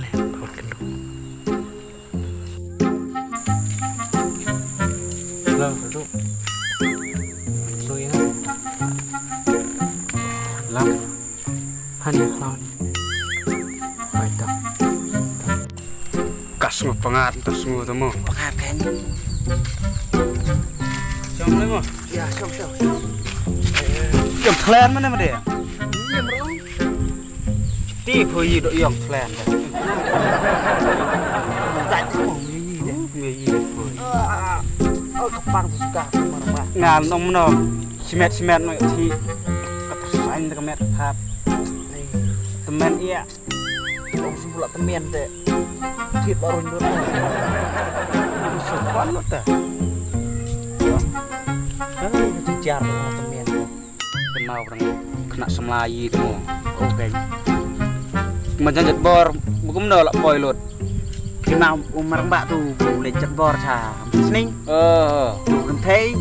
เลยพอดกันดูเราดูดูยังลับฮันนี่เราไปตับกัสงบปังอาดตัสงบตัวมั้งปังอาดแค่นี้ชมเลยมั้งyaชมยังแพลนมันได้มาเดี๋ยวยังร้องตีพอยีดยังแพลนเลยแต่ที่มองมียีพอกระปังสุกามาบ้างงานน้องมันอชิเมตหน่อยที่กระสันกระเม็ดครับตะเม็ดเอี้ยลงสุบุละตะเม็ดเด็ดที่เราเรียนรู้สุดวันละแต่ที่จาร์ตะเม็ดเป็นเมาorang kena semlayi tu mo okey macam jet bor bukan nolak boy lot kena umar mbak tu boleh jet bor cha sning bukan thei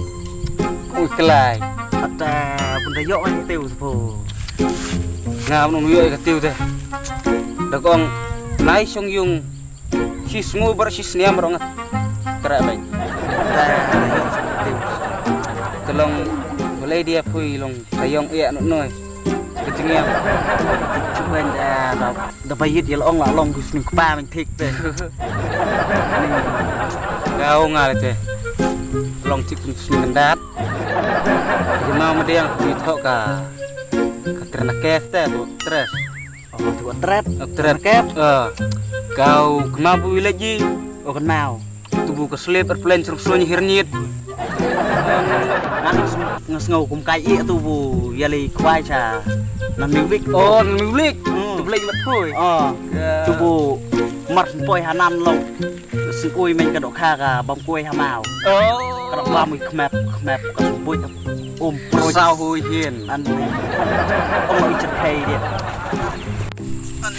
ui kelai ada pun dah yok ni tiu sepo ngam nong yok ke tiu teh dak ong nai song yung si smu ber si sniam rongat terak baik tolong boleh dia pui long sayong iya noi kecengnya cuma dah bayit ya long lah long gus ning kpa mình thích teh gao ngal teh long cik ning kendat mau madiang di thok ka terna kef teh tu stres tu stres kef gao kenapa lagi kenal tubuh keslip airplane seruk-seruknya hirnyit ngau kum kai tu bu yali kwai cha nam milik tu beli mat pui tu bu mar poi hanan long si ui men ka dok kha ka bom kuai ha mau ka dok ba mi khmap ka bui pro sao hui hiền ăn ông bị chật hay đi anh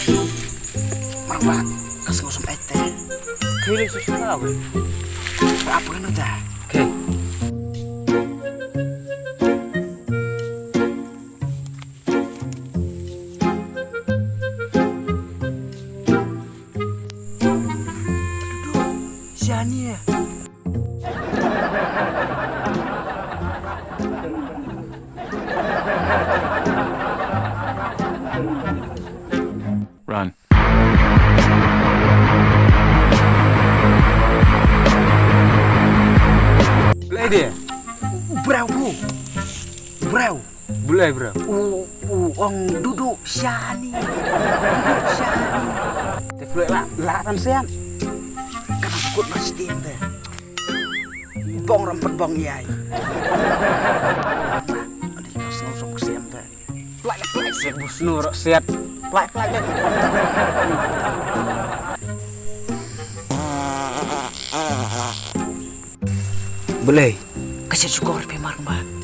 mar ba ka sing usum ete kiri susah apa kan udah oke Run. Boleh dia? Brau. Boleh bro. Orang duduk syani. Boleh lah kan sian. Kan takut masih deh. Bong rempet bong yai. Adik kau senang kesian deh. Plak siat busnur siat. Plak deh. Boleh. Kasih syukur pemar mbak.